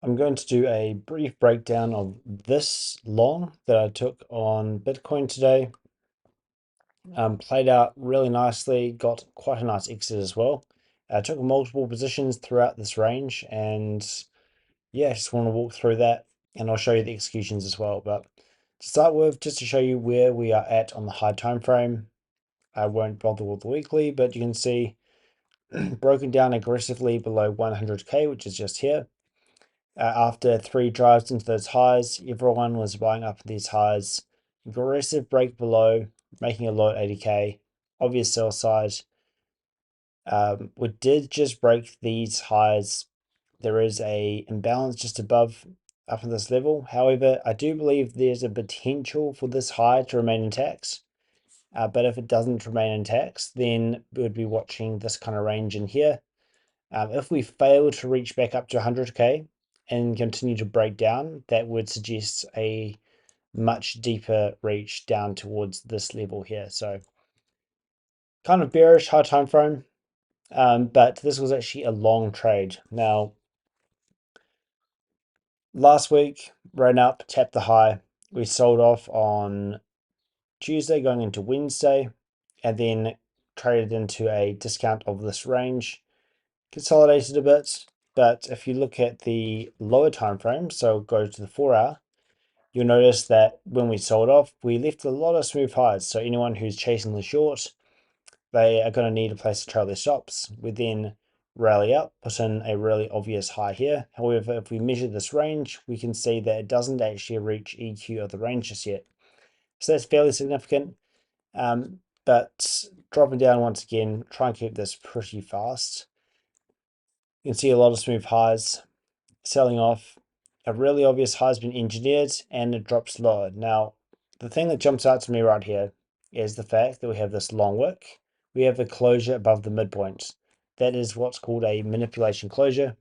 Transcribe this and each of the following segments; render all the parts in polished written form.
I'm going to do a brief breakdown of this long that I took on Bitcoin today. Played out really nicely, got quite a nice exit as well. I took multiple positions throughout this range, and yeah, I just want to walk through that, and I'll show you the executions as well. But to start with, just to show you where we are at on the high time frame, I won't bother with the weekly, but you can see broken down aggressively below 100k, which is just here. After 3 drives into those highs, everyone was buying up these highs. Aggressive break below, making a low at 80k. Obvious sell side. We did just break these highs. There is a imbalance just above up at this level. However, I do believe there's a potential for this high to remain intact. But if it doesn't remain intact, then we would be watching this kind of range in here. If we fail to reach back up to 100k and continue to break down, that would suggest a much deeper reach down towards this level here. So kind of bearish high time frame, but this was actually a long trade. Now, last week, ran up, tapped the high. We sold off on Tuesday going into Wednesday, and then traded into a discount of this range. Consolidated a bit, but if you look at the lower time frame, so go to the 4 hour, you'll notice that when we sold off, we left a lot of smooth highs. So anyone who's chasing the short, they are going to need a place to trail their stops. We then rally up, put in a really obvious high here. However, if we measure this range, we can see that it doesn't actually reach EQ of the range just yet. So that's fairly significant. But dropping down once again, try and keep this pretty fast. You can see a lot of smooth highs, selling off. A really obvious high has been engineered and it drops lower. Now, the thing that jumps out to me right here is the fact that we have this long wick. We have a closure above the midpoint. That is what's called a manipulation closure.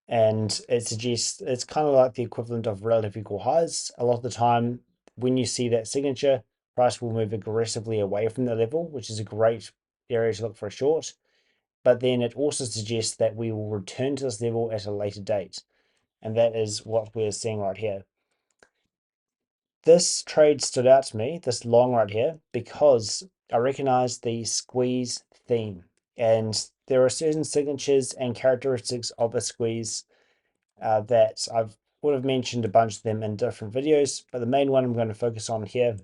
And it suggests it's kind of like the equivalent of relative equal highs. A lot of the time, when you see that signature, price will move aggressively away from the level, which is a great area to look for a short. But then it also suggests that we will return to this level at a later date. And that is what we're seeing right here. This trade stood out to me, this long right here, because I recognize the squeeze theme. And there are certain signatures and characteristics of a squeeze that would have mentioned a bunch of them in different videos, but the main one I'm going to focus on here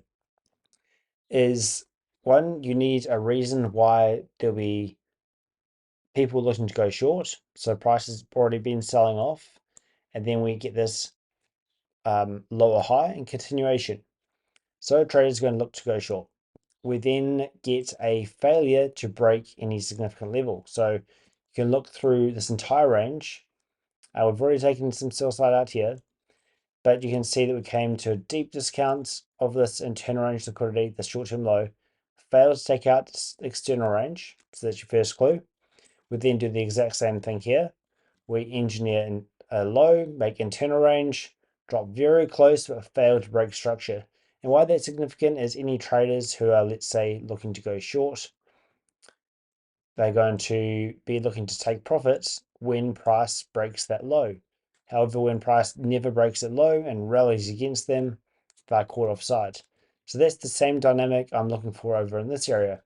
is one, you need a reason why there'll be people looking to go short. So price has already been selling off, and then we get this lower high and continuation. So traders are going to look to go short. We then get a failure to break any significant level. So you can look through this entire range. We've already taken some sell side out here, but you can see that we came to a deep discount of this internal range liquidity, the short-term low, failed to take out this external range. So that's your first clue. We then do the exact same thing here. We engineer a low, make internal range, drop very close, but fail to break structure. And why that's significant is any traders who are, let's say, looking to go short, they're going to be looking to take profits when price breaks that low. However, when price never breaks it low and rallies against them, they're caught offside. So that's the same dynamic I'm looking for over in this area.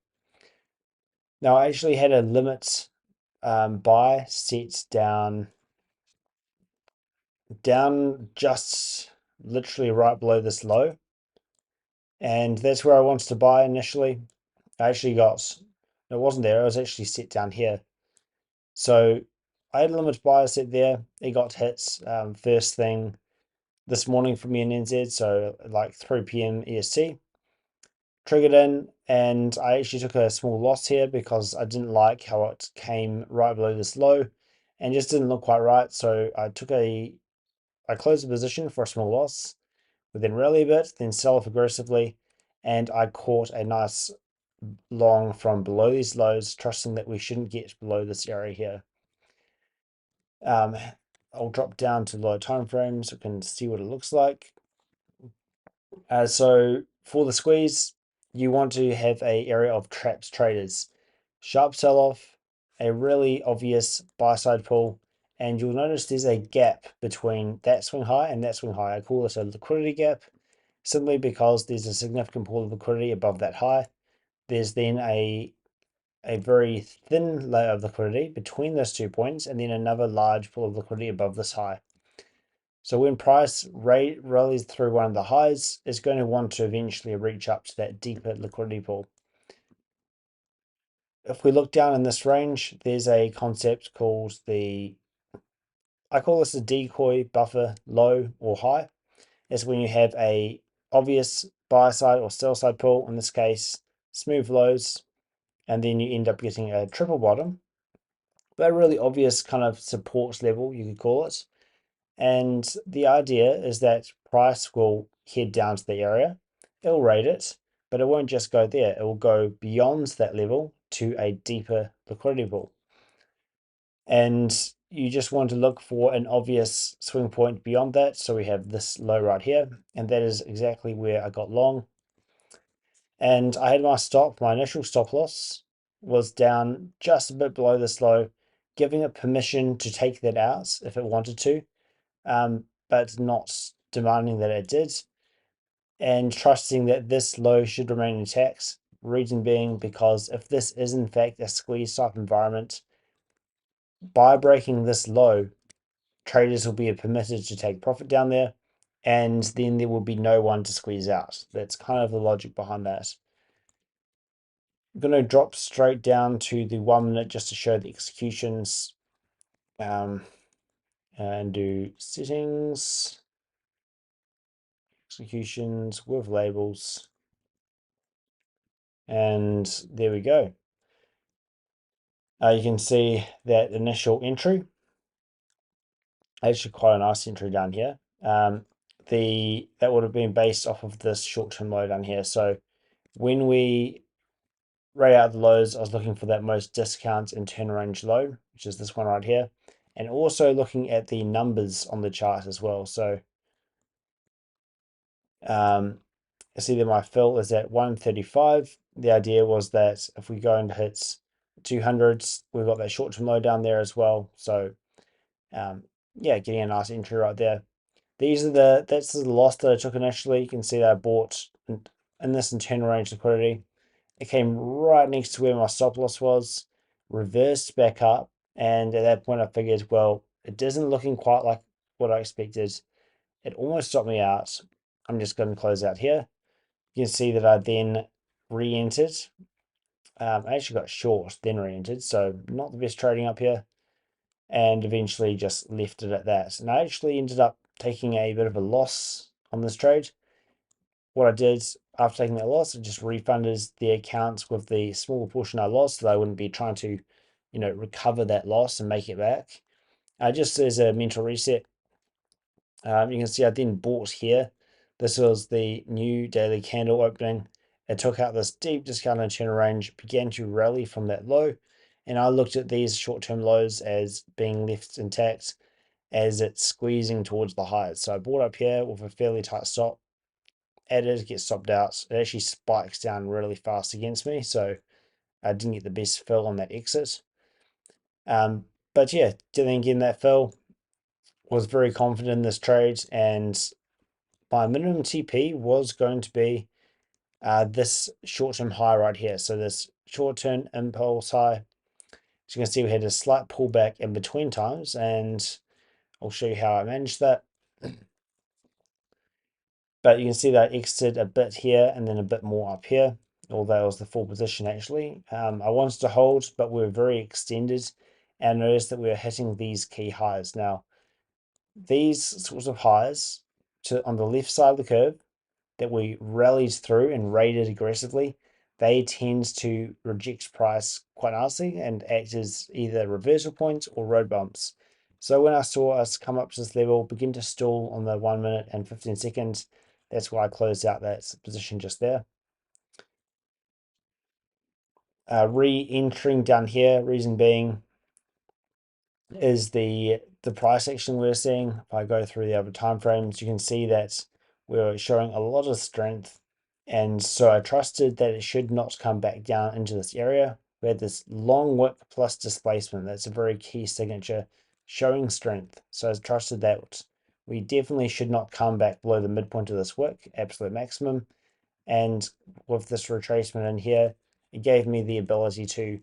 Now, I actually had a limit buy set down just literally right below this low. And that's where I wanted to buy initially. I actually got, it wasn't there, it was actually set down here. So I had a limit buy set there. It got hit first thing this morning for me in NZ, so like 3 p.m. EST. Triggered in, and I actually took a small loss here because I didn't like how it came right below this low and just didn't look quite right. So I closed the position for a small loss, would then rally a bit, then sell off aggressively, and I caught a nice long from below these lows, trusting that we shouldn't get below this area here. I'll drop down to lower time frames so we can see what it looks like. So for the squeeze, you want to have a area of trapped traders. Sharp sell-off, a really obvious buy side pull, and you'll notice there's a gap between that swing high and that swing high. I call this a liquidity gap, simply because there's a significant pool of liquidity above that high. There's then a very thin layer of liquidity between those 2 points, and then another large pool of liquidity above this high. So when price rallies through one of the highs, it's going to want to eventually reach up to that deeper liquidity pool. If we look down in this range, there's a concept called I call this a decoy buffer low or high. It's when you have a obvious buy side or sell side pull, in this case, smooth lows, and then you end up getting a triple bottom, but a really obvious kind of support level, you could call it. And the idea is that price will head down to the area, it'll rate it, but it won't just go there, it will go beyond that level to a deeper liquidity pool. And you just want to look for an obvious swing point beyond that. So we have this low right here, and that is exactly where I got long. And I had my initial stop loss was down just a bit below this low, giving it permission to take that out if it wanted to, but not demanding that it did, and trusting that this low should remain intact. Reason being because if this is in fact a squeeze type environment, by breaking this low, traders will be permitted to take profit down there, and then there will be no one to squeeze out. That's kind of the logic behind that. I'm going to drop straight down to the 1 minute just to show the executions, and do settings, executions with labels, and there we go. You can see that initial entry, actually quite a nice entry down here. That would have been based off of this short-term low down here. So when we rate out the lows, I was looking for that most discount and turn range low, which is this one right here, and also looking at the numbers on the chart as well. So I see that my fill is at 135. The idea was that if we go and hit 200s, we've got that short-term low down there as well. So yeah, getting a nice entry right there. That's the loss that I took initially. You can see that I bought in this internal range liquidity. It came right next to where my stop loss was, reversed back up, and at that point I figured, well, it isn't looking quite like what I expected. It almost stopped me out. I'm just going to close out here. You can see that I then re-entered. I actually got short, then re-entered, so not the best trading up here, and eventually just left it at that. And I actually ended up taking a bit of a loss on this trade. What I did after taking that loss, I just refunded the accounts with the small portion I lost, so I wouldn't be trying to, recover that loss and make it back. Just as a mental reset, you can see I then bought here. This was the new daily candle opening. It took out this deep discount and channel range, began to rally from that low, and I looked at these short-term lows as being left intact as it's squeezing towards the highs. So I bought up here with a fairly tight stop. It gets stopped out. It actually spikes down really fast against me, so I didn't get the best fill on that exit. But yeah, didn't get that fill. Was very confident in this trade, and my minimum TP was going to be this short-term high right here. So this short-term impulse high. As you can see, we had a slight pullback in between times, and I'll show you how I managed that. But you can see that I exited a bit here and then a bit more up here, although it was the full position actually. I wanted to hold, but we were very extended, and noticed that we were hitting these key highs. Now, these sorts of highs on the left side of the curve that we rallied through and raided aggressively, they tend to reject price quite nicely and act as either reversal points or road bumps. So when I saw us come up to this level, begin to stall on the 1 minute and 15 seconds, that's why I closed out that position just there. Re-entering down here, reason being is the price action we're seeing. If I go through the other time frames, you can see that we're showing a lot of strength, and so I trusted that it should not come back down into this area. We had this long wick plus displacement. That's a very key signature showing strength. So I trusted that we definitely should not come back below the midpoint of this wick, absolute maximum. And with this retracement in here, it gave me the ability to,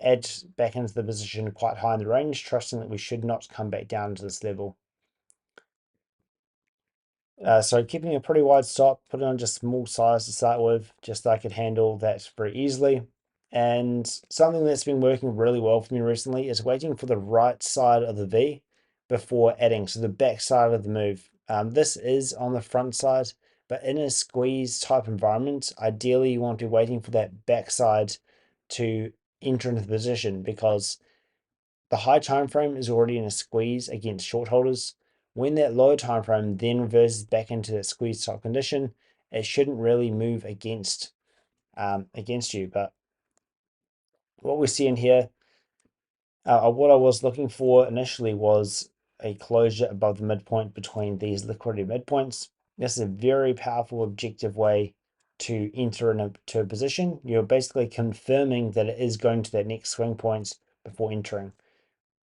add back into the position quite high in the range, trusting that we should not come back down to this level. So keeping a pretty wide stop, putting on just small size to start with, just so I could handle that very easily. And something that's been working really well for me recently is waiting for the right side of the V before adding, so the back side of the move. This is on the front side, but in a squeeze type environment, ideally you want to be waiting for that back side to enter into the position, because the high time frame is already in a squeeze against short holders. When that low time frame then reverses back into that squeeze type condition, it shouldn't really move against you. But what we see in here, what I was looking for initially was a closure above the midpoint between these liquidity midpoints. This is a very powerful objective way to enter into a position. You're basically confirming that it is going to that next swing point before entering.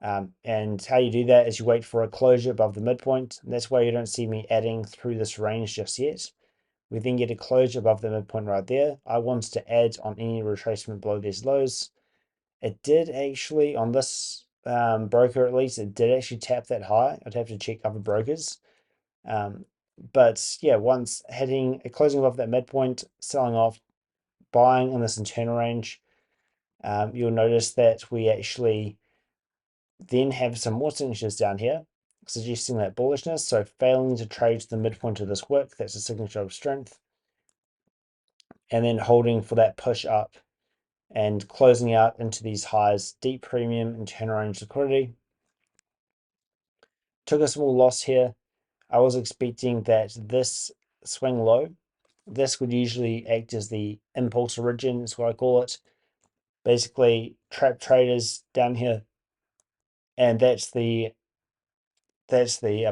And how you do that is you wait for a closure above the midpoint. That's why you don't see me adding through this range just yet. We then get a closure above the midpoint right there. I wanted to add on any retracement below these lows. It did actually, on this broker at least, it did actually tap that high. I'd have to check other brokers. But yeah, once hitting a closing above that midpoint, selling off, buying in this internal range, you'll notice that we actually then have some more signatures down here, suggesting that bullishness. So failing to trade to the midpoint of this wick, that's a signature of strength. And then holding for that push up and closing out into these highs, deep premium and turn range liquidity. Took a small loss here. I was expecting that this swing low, this would usually act as the impulse origin, is what I call it. Basically, trap traders down here, and that's the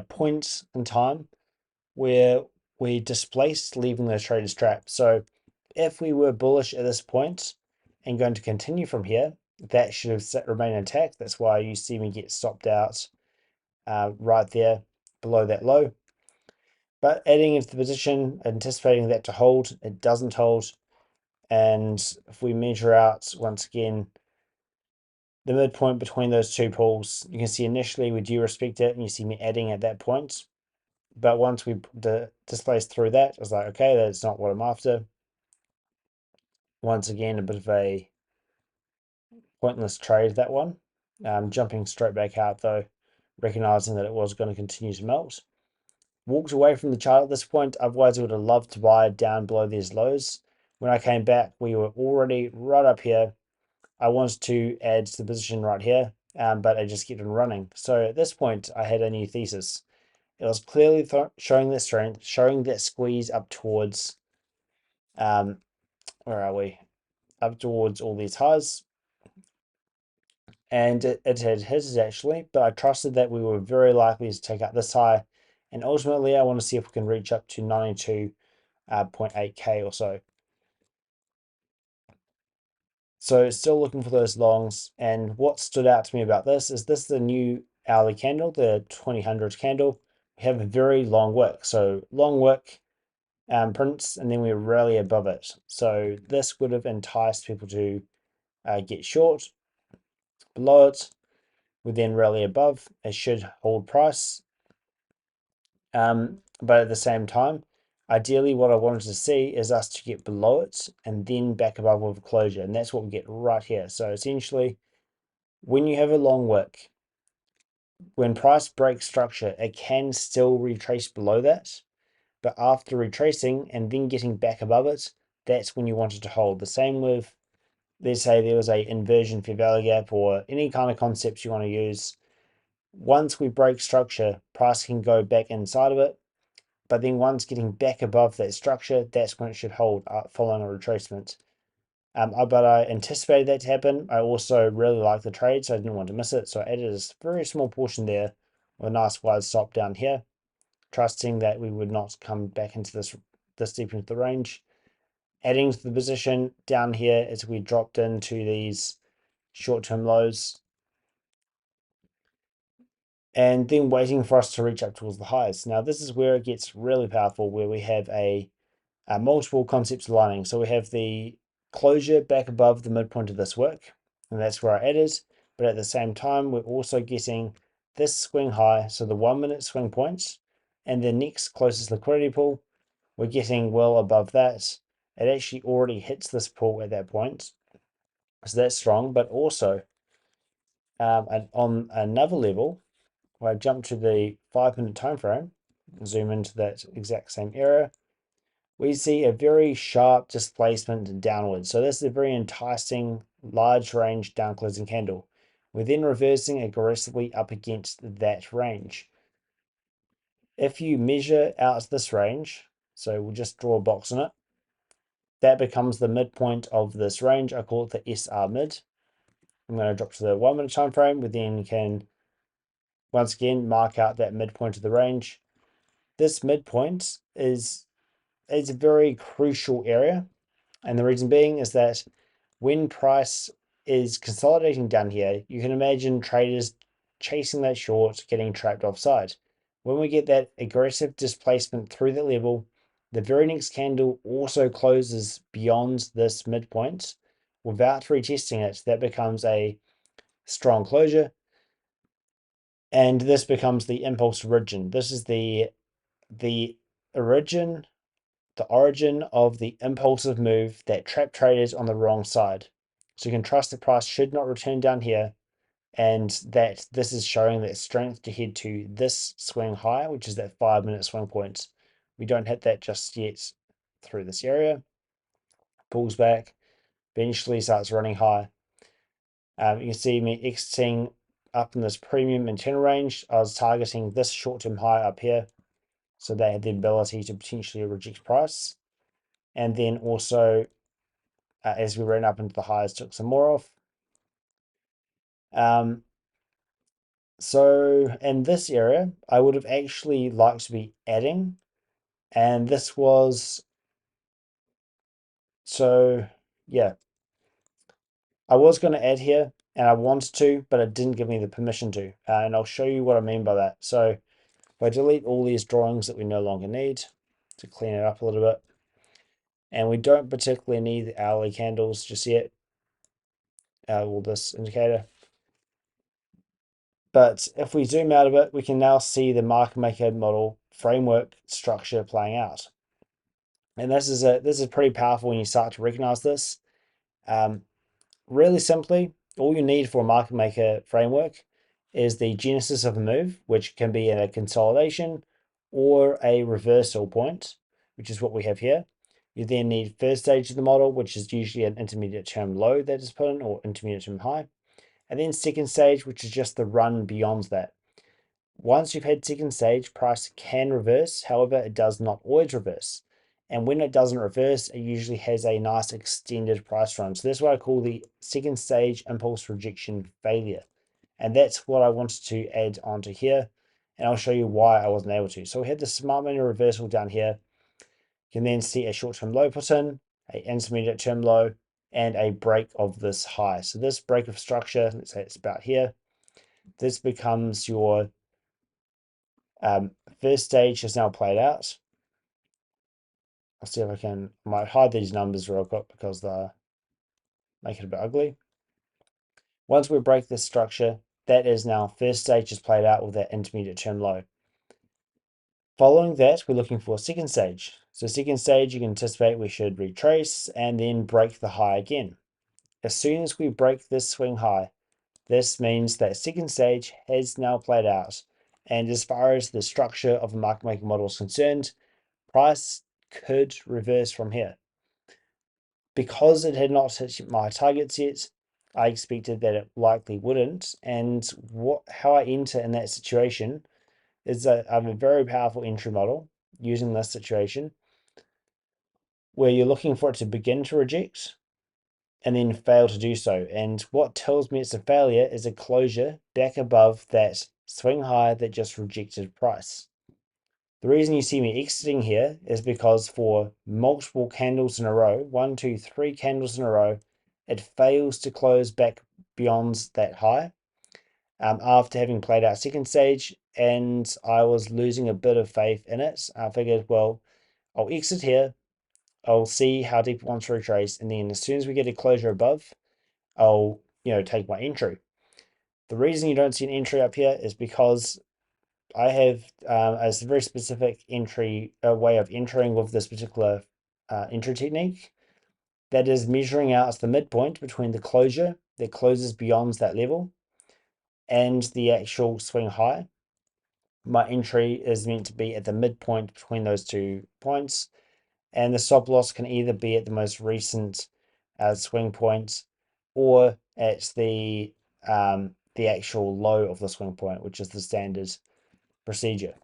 point in time where we displaced, leaving the traders trap. So if we were bullish at this point and going to continue from here, that should have remained intact. That's why you see me get stopped out right there below that low. But adding into the position, anticipating that to hold, it doesn't hold. And if we measure out once again the midpoint between those two pools, you can see initially we do respect it, and you see me adding at that point. But once we displaced through that, I was like, okay, that's not what I'm after. Once again, a bit of a pointless trade, that one. Jumping straight back out though, recognizing that it was going to continue to melt. Walked away from the chart at this point, otherwise I would have loved to buy down below these lows. When I came back, we were already right up here. I wanted to add to the position right here, but I just kept on running. So at this point, I had a new thesis. It was clearly showing that strength, showing that squeeze up towards, where are we? Up towards all these highs. And it had hit it actually, but I trusted that we were very likely to take out this high. And ultimately, I want to see if we can reach up to 92.8K or so. So still looking for those longs. And what stood out to me about this is the new hourly candle, the 2000 candle. We have a very long wick. So long wick prints, and then we rally above it. So this would have enticed people to get short. Below it, we then rally above. It should hold price. But at the same time, ideally what I wanted to see is us to get below it and then back above with a closure. And that's what we get right here. So essentially, when you have a long wick, when price breaks structure, it can still retrace below that. But after retracing and then getting back above it, that's when you want it to hold. The same with, let's say there was a inversion fair value gap or any kind of concepts you want to use. Once we break structure, price can go back inside of it. But then once getting back above that structure, that's when it should hold following a retracement. But I anticipated that to happen. I also really like the trade, so I didn't want to miss it. So I added a very small portion there with a nice wide stop down here, trusting that we would not come back into this deep into the range. Adding to the position down here as we dropped into these short-term lows, and then waiting for us to reach up towards the highs. Now this is where it gets really powerful, where we have a multiple concepts aligning. So we have the closure back above the midpoint of this wick, and that's where our ad is. But at the same time, we're also getting this swing high, so the 1 minute swing points, and the next closest liquidity pool, we're getting well above that. It actually already hits this pool at that point, so that's strong. But also on another level, when I jump to the 5 minute time frame, zoom into that exact same area, we see a very sharp displacement downwards. So this is a very enticing large range down closing candle. We're then reversing aggressively up against that range. If you measure out this range, so we'll just draw a box on it, that becomes the midpoint of this range. I call it the SR mid. I'm going to drop to the 1 minute time frame. We then can once again mark out that midpoint of the range. This midpoint is a very crucial area, and the reason being is that when price is consolidating down here, you can imagine traders chasing that short, getting trapped offside. When we get that aggressive displacement through that level, the very next candle also closes beyond this midpoint without retesting it. That becomes a strong closure, and this becomes the impulse origin. This is the origin of the impulsive move that trapped traders on the wrong side. So you can trust the price should not return down here, and that this is showing that strength to head to this swing high, which is that 5 minute swing point. We don't hit that just yet through this area. Pulls back, eventually starts running high. You can see me exiting up in this premium internal range. I was targeting this short-term high up here, so they had the ability to potentially reject price. And then also, as we ran up into the highs, took some more off. So in this area, I would have actually liked to be adding, and this was, so yeah, I was going to add here and I wanted to, but it didn't give me the permission to, and I'll show you what I mean by that. So if I delete all these drawings that we no longer need to clean it up a little bit, and we don't particularly need the hourly candles just yet, or this indicator. But if we zoom out a bit, we can now see the market maker model framework structure playing out. And this is pretty powerful when you start to recognize this. Really simply, all you need for a market maker framework is the genesis of a move, which can be a consolidation or a reversal point, which is what we have here. You then need first stage of the model, which is usually an intermediate term low that is put in, or intermediate term high. And then second stage, which is just the run beyond that. Once you've had second stage, price can reverse. However, it does not always reverse. And when it doesn't reverse, it usually has a nice extended price run. So that's what I call the second stage impulse rejection failure. And that's what I wanted to add onto here. And I'll show you why I wasn't able to. So we had the smart money reversal down here. You can then see a short-term low put in, an intermediate term low, and a break of this high. So this break of structure, let's say it's about here, this becomes your first stage has now played out. I'll see if I might hide these numbers real quick because they make it a bit ugly. Once we break this structure, that is now first stage has played out with that intermediate term low. Following that, we're looking for second stage. So second stage, you can anticipate we should retrace and then break the high again. As soon as we break this swing high, this means that second stage has now played out. And as far as the structure of the market maker model is concerned, price could reverse from here. Because it had not hit my targets yet, I expected that it likely wouldn't. And how I enter in that situation is that I have a very powerful entry model using this situation where you're looking for it to begin to reject and then fail to do so. And what tells me it's a failure is a closure back above that swing high that just rejected price. The reason you see me exiting here is because for multiple candles in a row, 1, 2, 3 candles in a row, it fails to close back beyond that high after having played out second stage, and I was losing a bit of faith in it. I figured, well, I'll exit here, I'll see how deep it wants to retrace, and then as soon as we get a closure above, I'll take my entry. The reason you don't see an entry up here is because I have a very specific entry way of entering with this particular entry technique that is measuring out the midpoint between the closure that closes beyond that level and the actual swing high. My entry is meant to be at the midpoint between those 2 points, and the stop loss can either be at the most recent swing point or at the actual low of the swing point, which is the standard procedure.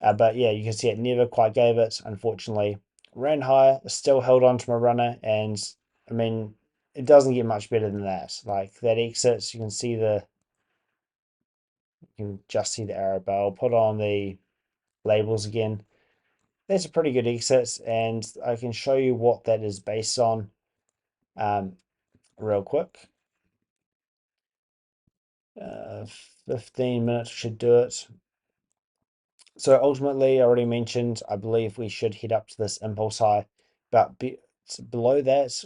But yeah, you can see it never quite gave it, unfortunately. Ran higher, still held on to my runner, and I mean, it doesn't get much better than that. Like that exit, you can just see the arrow bar. I'll put on the labels again. That's a pretty good exit, and I can show you what that is based on real quick. 15 minutes should do it. So ultimately, I already mentioned, I believe we should head up to this impulse high, but below that,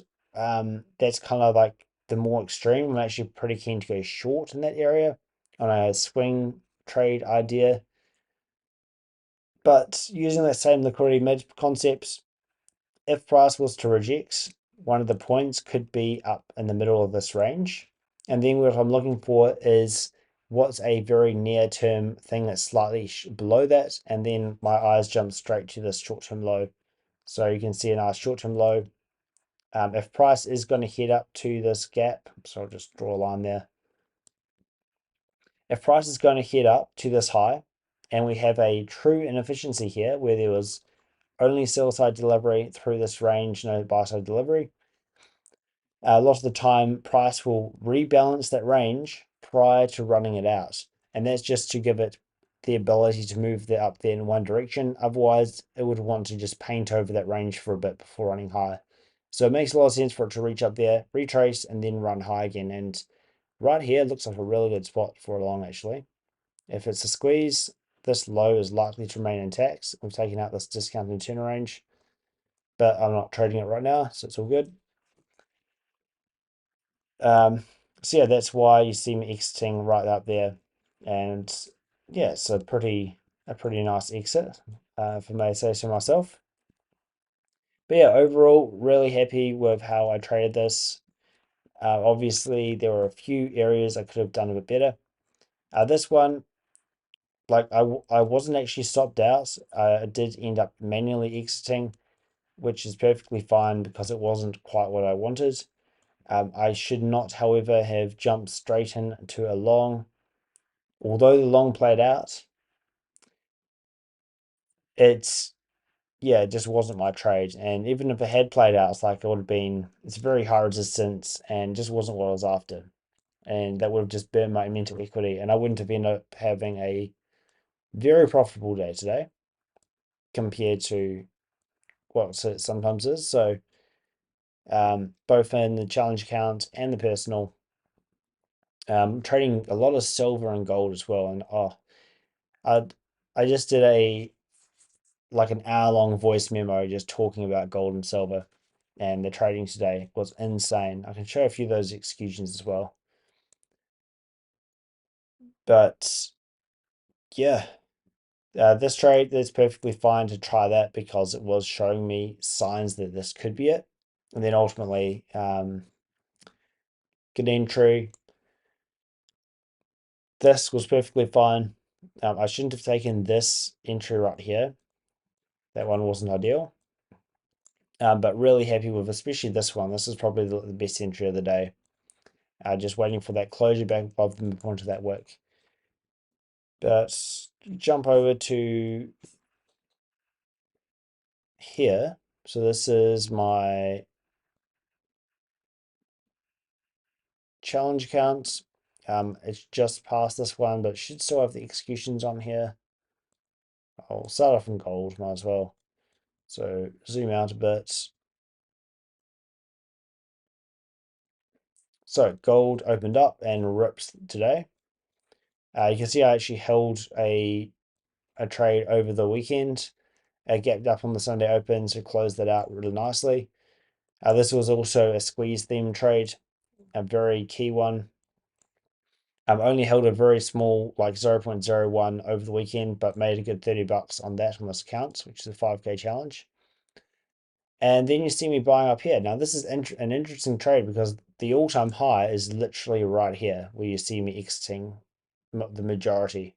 that's kind of like the more extreme. I'm actually pretty keen to go short in that area on a swing trade idea. But using that same liquidity mid concepts, if price was to reject, one of the points could be up in the middle of this range. And then what I'm looking for is what's a very near term thing that's slightly below that. And then my eyes jump straight to this short term low. So you can see a nice short term low. If price is going to head up to this gap, so I'll just draw a line there. If price is going to head up to this high, and we have a true inefficiency here where there was only sell side delivery through this range, no buy side delivery, a lot of the time price will rebalance that range prior to running it out. And that's just to give it the ability to move up there in one direction. Otherwise, it would want to just paint over that range for a bit before running higher. So it makes a lot of sense for it to reach up there, retrace, and then run high again. And right here looks like a really good spot for a long, actually. If it's a squeeze, this low is likely to remain intact. We've taken out this discounted turner range, but I'm not trading it right now, so it's all good. So yeah, that's why you see me exiting right up there, and yeah, it's a pretty nice exit, if I may say so myself. But yeah, overall, really happy with how I traded this. Obviously, there were a few areas I could have done a bit better. This one, like I wasn't actually stopped out. I did end up manually exiting, which is perfectly fine because it wasn't quite what I wanted. I should not, however, have jumped straight into a long. Although the long played out, it's yeah, it just wasn't my trade. And even if it had played out, it's like it would have been it's very high resistance and just wasn't what I was after. And that would have just burned my mental equity, and I wouldn't have ended up having a very profitable day today compared to what it sometimes is. So both in the challenge account and the personal, trading a lot of silver and gold as well. And I I just did an hour-long voice memo just talking about gold and silver, and the trading today was insane. I can show a few of those executions as well. But yeah, this trade is perfectly fine to try that because it was showing me signs that this could be it. And then ultimately, good entry. This was perfectly fine. I shouldn't have taken this entry right here. That one wasn't ideal. But really happy with especially this one. This is probably the best entry of the day. Just waiting for that closure back above the midpoint of that wick. But jump over to here. So this is my challenge account. It's just past this one, but it should still have the executions on here. I'll start off in gold, might as well. So zoom out a bit. So gold opened up and rips today. You can see I actually held a trade over the weekend. I gapped up on the Sunday open, so closed that out really nicely. This was also a squeeze theme trade, a very key one. Only held a very small, like 0.01 over the weekend, but made a good 30 bucks on that on this account, which is a 5K challenge. And then you see me buying up here. Now, this is an interesting trade because the all-time high is literally right here where you see me exiting the majority.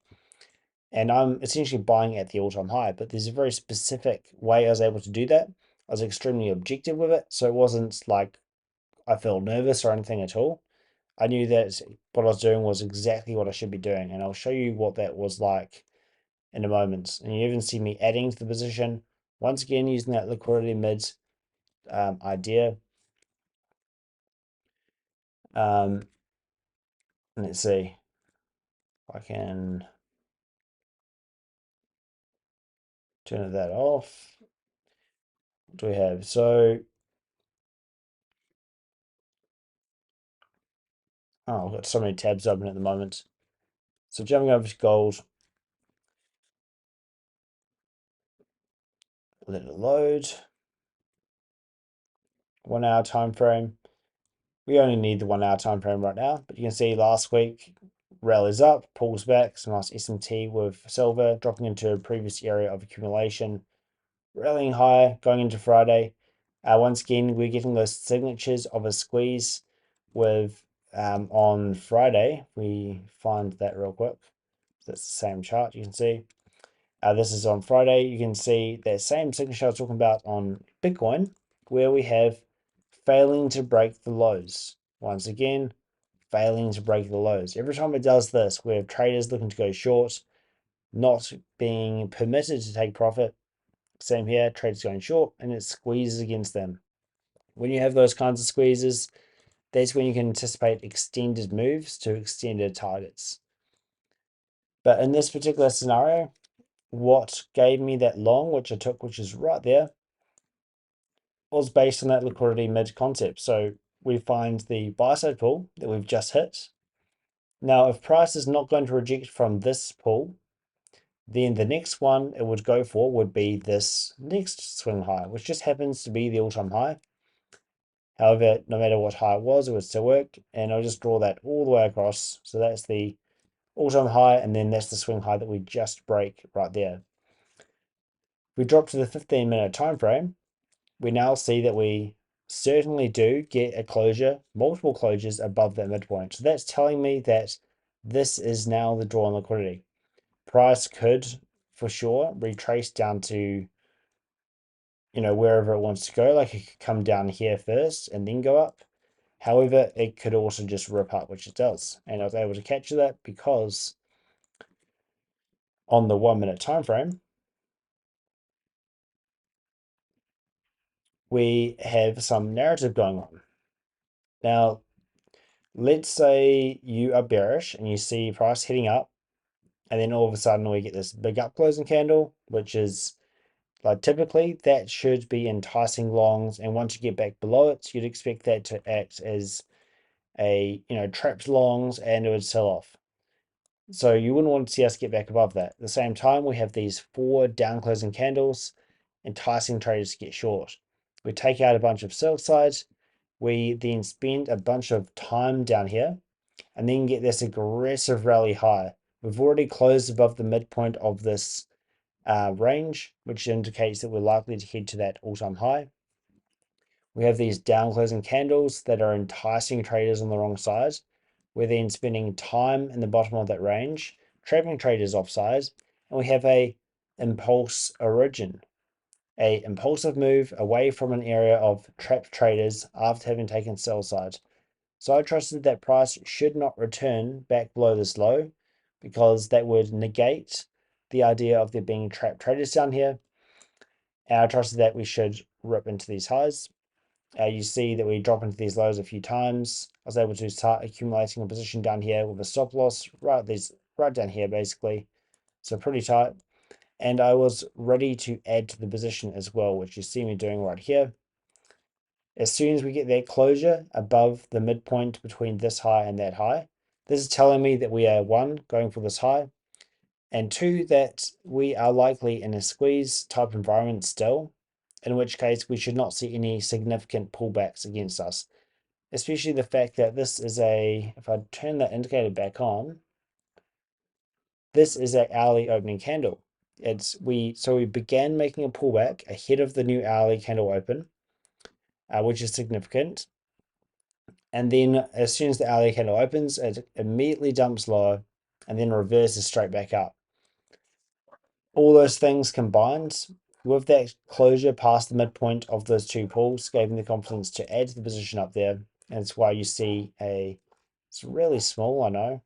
And I'm essentially buying at the all-time high, but there's a very specific way I was able to do that. I was extremely objective with it, so it wasn't like I felt nervous or anything at all. I knew that what I was doing was exactly what I should be doing, and I'll show you what that was like in a moment. And you even see me adding to the position, once again using that liquidity mid idea. Let's see if I can turn that off. What do we have? So, I've got so many tabs open at the moment. So jumping over to gold, let it load. 1 hour time frame. We only need the 1 hour time frame right now, but you can see last week rallies up, pulls back, some nice SMT with silver, dropping into a previous area of accumulation, rallying higher, going into Friday. Once again, we're getting those signatures of a squeeze with on Friday. We find that real quick. That's the same chart you can see. This is on Friday. You can see that same signature I was talking about on Bitcoin, where we have failing to break the lows. Once again, failing to break the lows. Every time it does this, we have traders looking to go short, not being permitted to take profit. Same here, traders going short, and it squeezes against them. When you have those kinds of squeezes, that's when you can anticipate extended moves to extended targets. But in this particular scenario, what gave me that long, which I took, which is right there, was based on that liquidity mid concept. So we find the buy side pull that we've just hit. Now, if price is not going to reject from this pull, then the next one it would go for would be this next swing high, which just happens to be the all-time high. However, no matter what high it was, it would still work. And I'll just draw that all the way across. So that's the all-time high, and then that's the swing high that we just break right there. If we drop to the 15-minute time frame, we now see that we certainly do get a closure, multiple closures above that midpoint. So that's telling me that this is now the draw on liquidity. Price could, for sure, retrace down to, wherever it wants to go. Like it could come down here first and then go up. However, it could also just rip up, which it does. And I was able to capture that because on the 1 minute time frame, we have some narrative going on. Now, let's say you are bearish and you see price heading up, and then all of a sudden we get this big up closing candle, which is like typically that should be enticing longs. And once you get back below it, you'd expect that to act as a, trapped longs, and it would sell off. So you wouldn't want to see us get back above that. At the same time, we have these 4 down closing candles, enticing traders to get short. We take out a bunch of sell sides. We then spend a bunch of time down here and then get this aggressive rally high. We've already closed above the midpoint of this range, which indicates that we're likely to head to that all-time high. We have these down closing candles that are enticing traders on the wrong side. We're then spending time in the bottom of that range, trapping traders offside, and we have a impulse origin, a impulsive move away from an area of trapped traders after having taken sell side. So I trusted that price should not return back below this low because that would negate the idea of there being trapped traders down here. And I trusted that we should rip into these highs. You see that we drop into these lows a few times. I was able to start accumulating a position down here with a stop loss right down here basically. So pretty tight. And I was ready to add to the position as well, which you see me doing right here. As soon as we get that closure above the midpoint between this high and that high, this is telling me that we are one, going for this high, and two, that we are likely in a squeeze type environment still, in which case we should not see any significant pullbacks against us, especially the fact that this is if I turn that indicator back on, this is an hourly opening candle. So we began making a pullback ahead of the new hourly candle open, which is significant. And then as soon as the hourly candle opens, it immediately dumps lower and then reverses straight back up. All those things combined with that closure past the midpoint of those two pulls gave me the confidence to add to the position up there. And it's why you see it's really small, I know,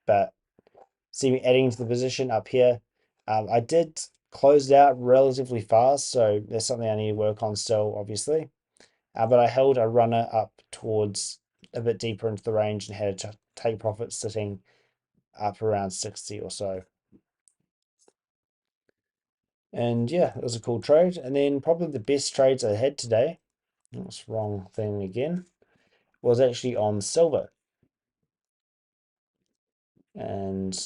but see me adding to the position up here. I did close it out relatively fast, so there's something I need to work on still, obviously. But I held a runner up towards a bit deeper into the range and had to take profit sitting up around 60 or so. And yeah, it was a cool trade. And then probably the best trades I had today, that's the wrong thing again, was actually on silver. And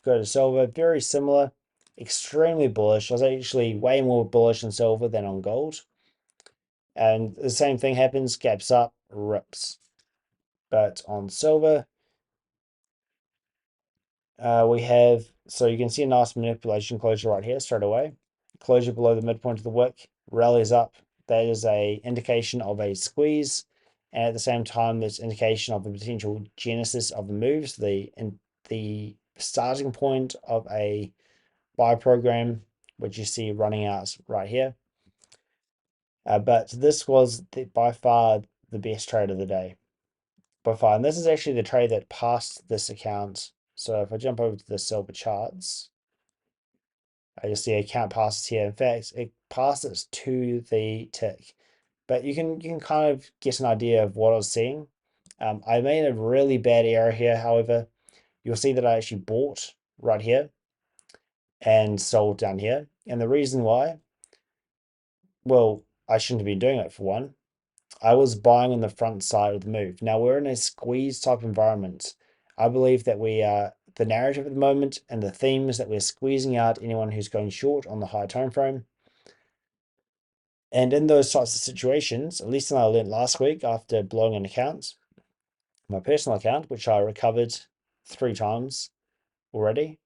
go to silver, very similar, extremely bullish. I was actually way more bullish on silver than on gold. And the same thing happens, gaps up, rips. But on silver, we have, so you can see a nice manipulation closure right here straight away. Closure below the midpoint of the wick, rallies up. That is a indication of a squeeze. And at the same time, there's indication of the potential genesis of the moves, the starting point of a buy program, which you see running out right here. But this was by far the best trade of the day. By far. And this is actually the trade that passed this account. So if I jump over to the silver charts, you'll see account passes here. In fact, it passes to the tick. But you can kind of get an idea of what I was seeing. I made a really bad error here, however. You'll see that I actually bought right here and sold down here. And the reason why, well, I shouldn't have been doing it for one. I was buying on the front side of the move. Now we're in a squeeze type environment. I believe that we are the narrative at the moment and the theme is that we're squeezing out anyone who's going short on the high time frame. And in those types of situations, at least I learned last week after blowing an account, my personal account, which I recovered 3 times already,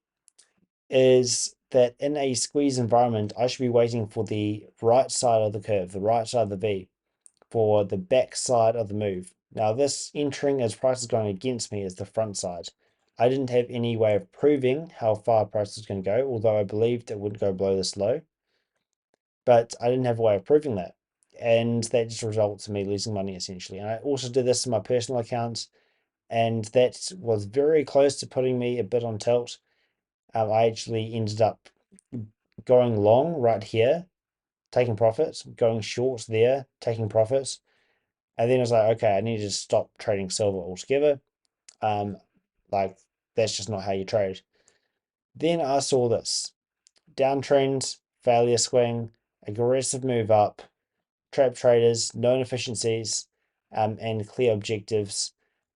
is that in a squeeze environment, I should be waiting for the right side of the curve, the right side of the V, for the back side of the move. Now this entering as price is going against me is the front side. I didn't have any way of proving how far price was going to go, although I believed it would go below this low. But I didn't have a way of proving that. And that just results in me losing money essentially. And I also did this in my personal account, and that was very close to putting me a bit on tilt. I actually ended up going long right here, taking profits, going short there, taking profits. And then I was like, okay, I need to stop trading silver altogether. Like that's just not how you trade. Then I saw this downtrend, failure swing, aggressive move up, trap traders, known efficiencies, and clear objectives.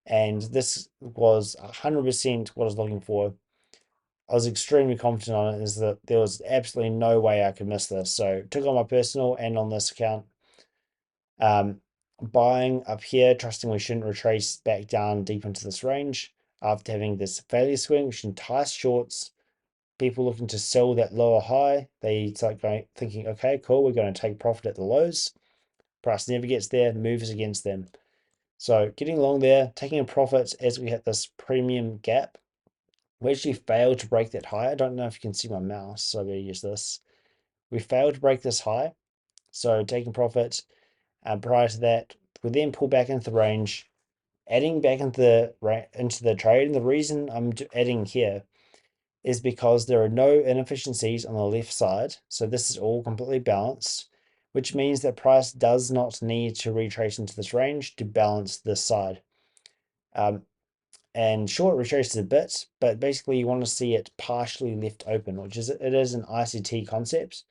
And this was 100% what I was looking for. I was extremely confident on it, is that there was absolutely no way I could miss this. So took on my personal and on this account. Buying up here, trusting we shouldn't retrace back down deep into this range after having this failure swing, which enticed shorts. People looking to sell that lower high, they start thinking, okay, cool, we're going to take profit at the lows. Price never gets there, moves against them. So getting long there, taking a profit as we hit this premium gap. We actually failed to break that high. I don't know if you can see my mouse, so I'm going to use this. We failed to break this high, so taking profit. Prior to that, we then pull back into the range, adding back into the trade. And the reason I'm adding here is because there are no inefficiencies on the left side. So this is all completely balanced, which means that price does not need to retrace into this range to balance this side. And short retraces a bit, but basically you want to see it partially left open, which is it is an ICT concept.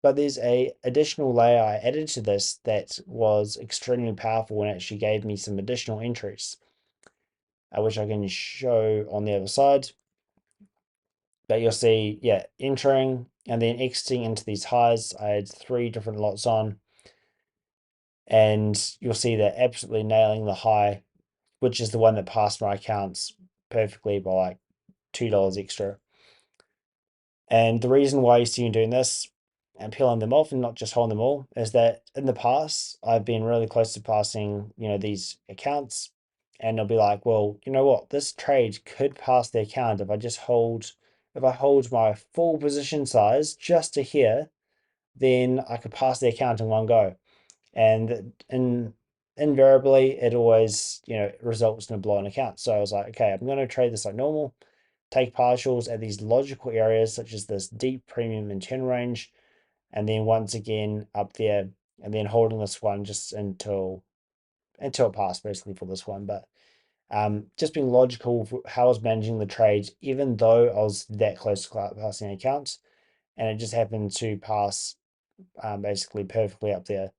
But there's a additional layer I added to this that was extremely powerful and actually gave me some additional entries, which I can show on the other side. But you'll see, yeah, entering and then exiting into these highs. I had 3 different lots on, and you'll see that absolutely nailing the high, which is the one that passed my accounts perfectly by like $2 extra. And the reason why you see me doing this and peeling them off and not just holding them all is that in the past, I've been really close to passing, these accounts, and they'll be like, well, you know what, this trade could pass the account if I hold my full position size just to here, then I could pass the account in one go. And invariably, it always, results in a blown account. So I was like, okay, I'm going to trade this like normal, take partials at these logical areas such as this deep premium and turn range, and then once again up there, and then holding this one just until it passed basically for this one. But just being logical for how I was managing the trade, even though I was that close to passing accounts, and it just happened to pass basically perfectly up there.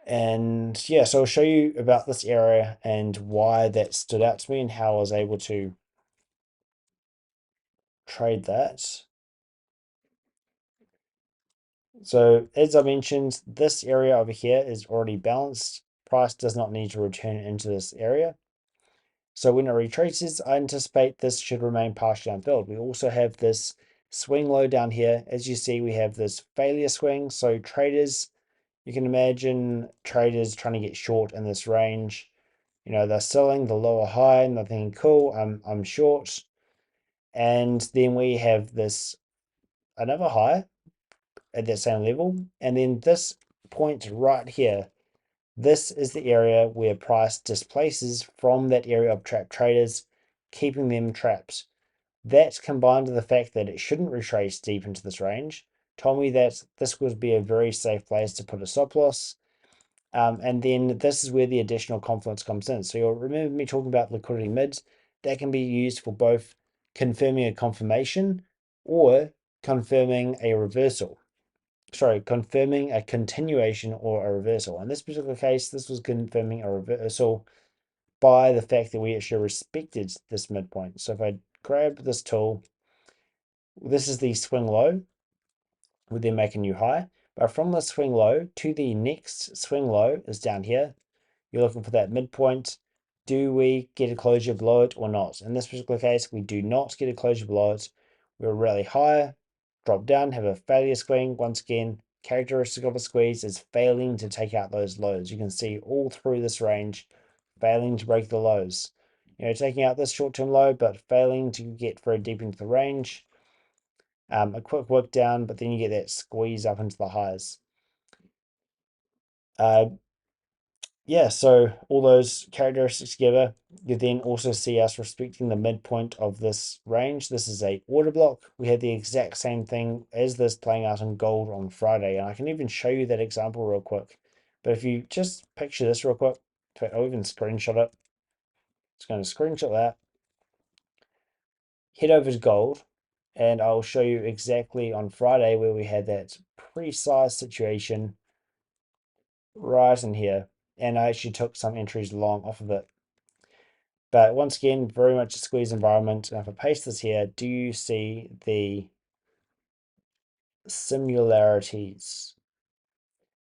And yeah, so I'll show you about this area and why that stood out to me and how I was able to trade that. So as I mentioned, this area over here is already balanced. Price does not need to return into this area. So when it retraces, I anticipate this should remain partially unfilled. We also have this swing low down here. As you see, we have this failure swing. So traders, you can imagine traders trying to get short in this range. They're selling the lower high and they're thinking, cool, I'm short. And then we have this another high at that same level. And then this point right here, this is the area where price displaces from that area of trap traders, keeping them trapped. That combined with the fact that it shouldn't retrace deep into this range, told me that this would be a very safe place to put a stop loss. And then this is where the additional confluence comes in. So you'll remember me talking about liquidity mids. That can be used for both confirming a confirmation or confirming a reversal. Sorry, confirming a continuation or a reversal. In this particular case, this was confirming a reversal by the fact that we actually respected this midpoint. So if I grab this tool, this is the swing low. We then make a new high. But from the swing low to the next swing low is down here. You're looking for that midpoint. Do we get a closure below it or not? In this particular case, we do not get a closure below it. We're really higher, drop down, have a failure swing. Once again, characteristic of a squeeze is failing to take out those lows. You can see all through this range, failing to break the lows. Taking out this short-term low, but failing to get very deep into the range. A quick work down, but then you get that squeeze up into the highs. Yeah, so all those characteristics together, you then also see us respecting the midpoint of this range. This is a order block. We had the exact same thing as this playing out in gold on Friday, and I can even show you that example real quick. But if you just picture this real quick, in fact, I'll even screenshot it. Just going to screenshot that. Head over to gold, and I'll show you exactly on Friday where we had that precise situation right in here. And I actually took some entries long off of it. But once again, very much a squeeze environment. And if I paste this here, do you see the similarities?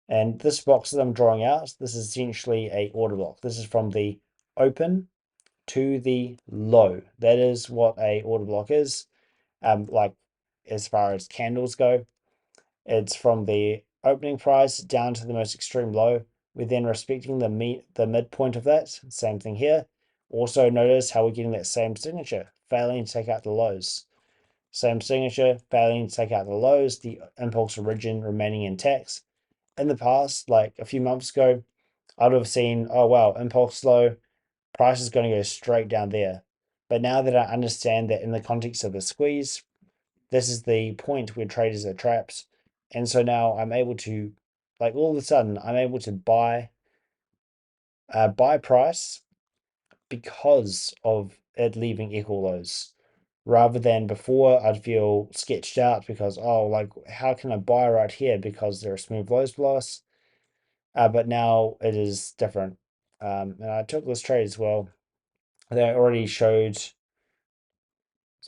And this box that I'm drawing out, this is essentially a order block. This is from the open to the low. That is what a order block is. Like as far as candles go, it's from the opening price down to the most extreme low. We're then respecting the midpoint of that. Same thing here. Also notice how we're getting that same signature, failing to take out the lows. Same signature, failing to take out the lows, the impulse origin remaining intact. In the past, like a few months ago, I would have seen, oh wow, impulse low, price is going to go straight down there. But now that I understand that in the context of a squeeze, this is the point where traders are trapped. And so now I'm able to, like all of a sudden, I'm able to buy price because of it leaving equal lows. rather than before I'd feel sketched out because, oh, like, how can I buy right here because there are smooth lows below us? But now it is different. And I took this trade as well. They already showed, this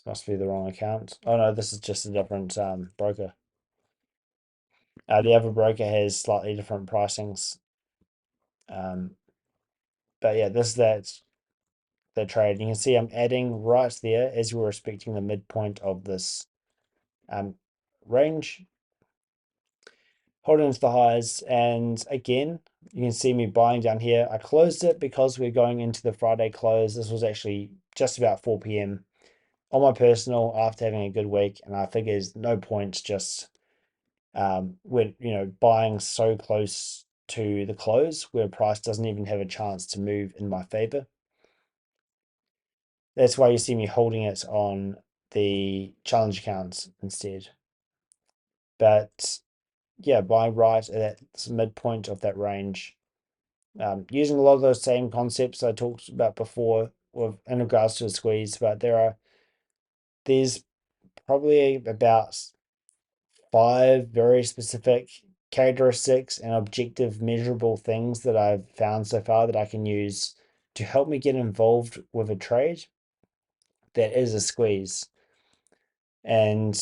must be the wrong account. Oh no, this is just a different broker. The other broker has slightly different pricings. But yeah, this is that trade. You can see I'm adding right there as we're respecting the midpoint of this range, holding into the highs. And again, you can see me buying down here. I closed it because we're going into the Friday close. This was actually just about 4 p.m. on my personal after having a good week. And I think there's no point just when, buying so close to the close where price doesn't even have a chance to move in my favor. That's why you see me holding it on the challenge accounts instead. But yeah, buying right at that midpoint of that range, using a lot of those same concepts I talked about before in regards to a squeeze, but there's probably about 5 very specific characteristics and objective measurable things that I've found so far that I can use to help me get involved with a trade that is a squeeze. And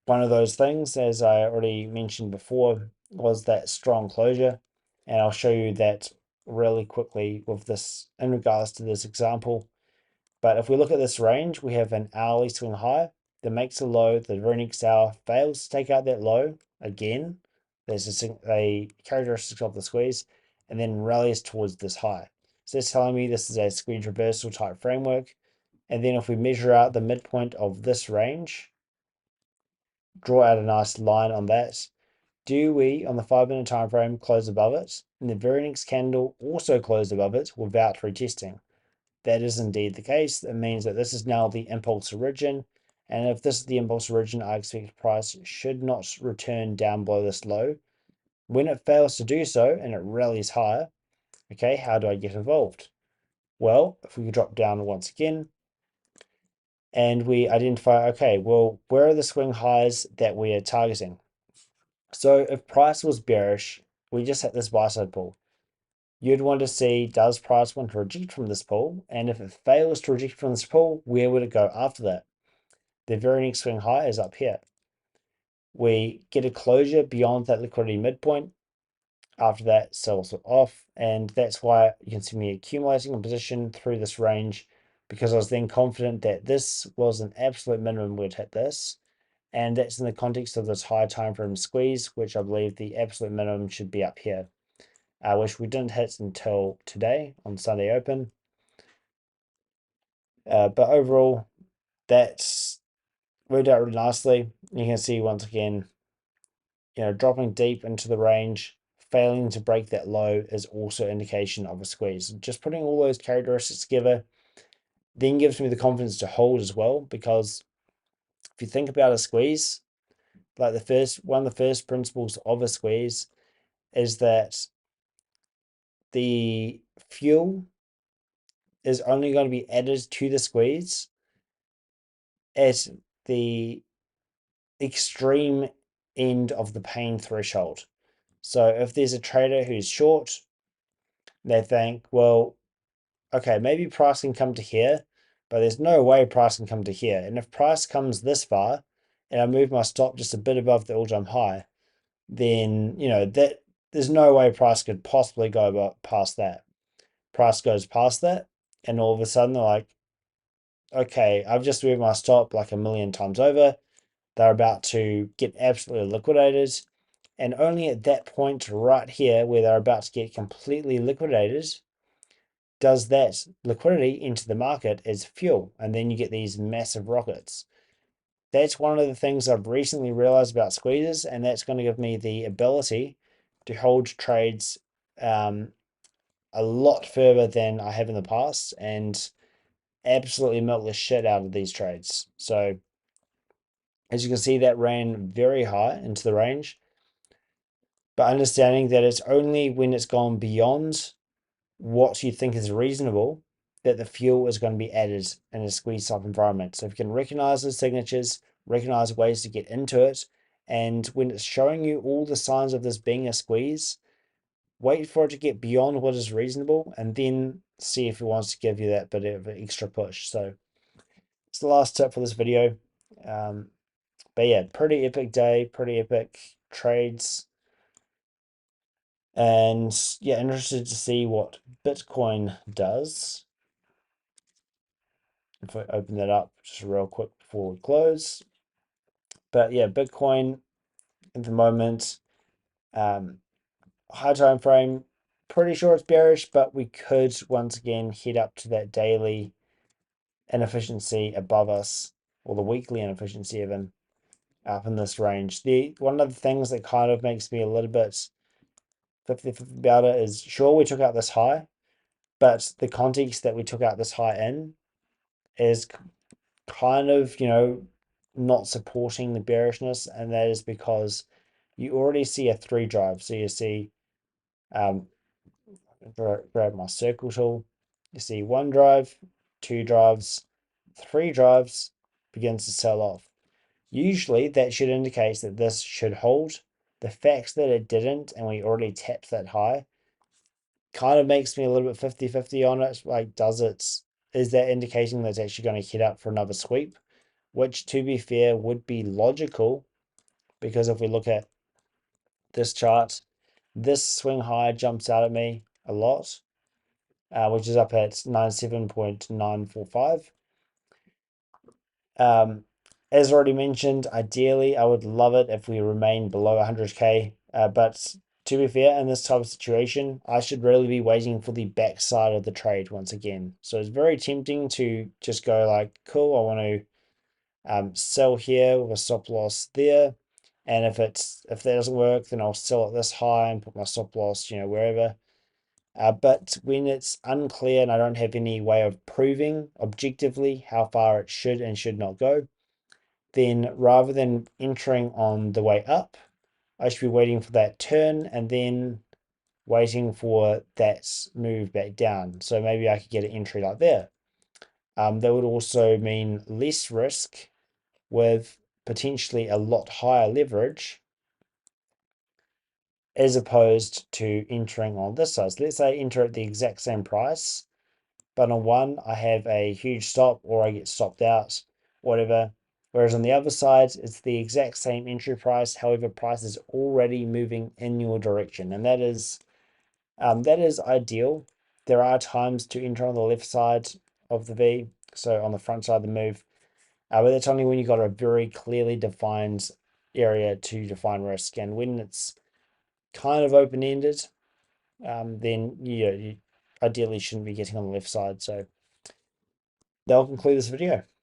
one of those things, as I already mentioned before, was that strong closure. And I'll show you that really quickly with this in regards to this example. But if we look at this range, we have an hourly swing high that makes a low. The very next hour fails to take out that low again. There's a characteristic of the squeeze, and then rallies towards this high. So that's telling me this is a squeeze reversal type framework. And then if we measure out the midpoint of this range, draw out a nice line on that. Do we, on the 5-minute time frame, close above it? And the very next candle also closed above it without retesting. That is indeed the case. It means that this is now the impulse origin. And if this is the impulse origin, I expect price should not return down below this low. When it fails to do so and it rallies higher, okay, how do I get involved? Well, if we drop down once again, and we identify, okay, well, where are the swing highs that we are targeting? So if price was bearish, we just hit this buy side pull. You'd want to see, does price want to reject from this pull? And if it fails to reject from this pull, where would it go after that? The very next swing high is up here. We get a closure beyond that liquidity midpoint. After that, sells it off. And that's why you can see me accumulating a position through this range, because I was then confident that this was an absolute minimum we'd hit this. And that's in the context of this high time frame squeeze, which I believe the absolute minimum should be up here, which we didn't hit until today on Sunday Open. But overall, that's worked out really nicely. You can see once again, dropping deep into the range, failing to break that low is also indication of a squeeze. Just putting all those characteristics together then gives me the confidence to hold as well, because if you think about a squeeze, like one of the first principles of a squeeze is that the fuel is only going to be added to the squeeze at the extreme end of the pain threshold. So if there's a trader who's short, they think, well, okay, maybe price can come to here, but there's no way price can come to here. And if price comes this far and I move my stop just a bit above the all-time high, then, that there's no way price could possibly go past that. Price goes past that, and all of a sudden they're like, okay, I've just moved my stop like a million times over. They're about to get absolutely liquidated. And only at that point right here, where they're about to get completely liquidated, does that liquidity into the market as fuel. And then you get these massive rockets. That's one of the things I've recently realized about squeezes, and that's going to give me the ability to hold trades a lot further than I have in the past, and absolutely milk the shit out of these trades. So as you can see, that ran very high into the range, but understanding that it's only when it's gone beyond what you think is reasonable that the fuel is going to be added in a squeeze type environment. So if you can recognize the signatures, recognize ways to get into it, and when it's showing you all the signs of this being a squeeze, wait for it to get beyond what is reasonable and then see if it wants to give you that bit of an extra push. So it's the last tip for this video. But yeah, pretty epic day, pretty epic trades. And yeah, interested to see what Bitcoin does. If I open that up just real quick before we close. But yeah, Bitcoin at the moment, high time frame, pretty sure it's bearish, but we could once again head up to that daily inefficiency above us, or the weekly inefficiency even, up in this range. The one of the things that kind of makes me a little bit 50-50 about it is, sure, we took out this high, but the context that we took out this high in is kind of, not supporting the bearishness, and that is because you already see a 3 drive. So you see, grab my circle tool, you see 1 drive, 2 drives, 3 drives, begins to sell off. Usually that should indicate that this should hold. The fact that it didn't and we already tapped that high kind of makes me a little bit 50-50 on it. Like, is that indicating that it's actually going to head up for another sweep? Which, to be fair, would be logical, because if we look at this chart, this swing high jumps out at me a lot, which is up at 97.945. As already mentioned, ideally, I would love it if we remain below 100K. But to be fair, in this type of situation, I should really be waiting for the backside of the trade once again. So it's very tempting to just go like, cool, I want to sell here with a stop loss there. And if that doesn't work, then I'll sell at this high and put my stop loss, wherever. But when it's unclear and I don't have any way of proving objectively how far it should and should not go, then rather than entering on the way up, I should be waiting for that turn and then waiting for that move back down. So maybe I could get an entry like there. That would also mean less risk with potentially a lot higher leverage, as opposed to entering on this side. So let's say I enter at the exact same price, but on one I have a huge stop or I get stopped out, whatever. Whereas on the other side, it's the exact same entry price. However, price is already moving in your direction, and that is ideal. There are times to enter on the left side of the V, so on the front side of the move, but that's only when you've got a very clearly defined area to define risk. And when it's kind of open-ended, then you ideally shouldn't be getting on the left side. So that'll conclude this video.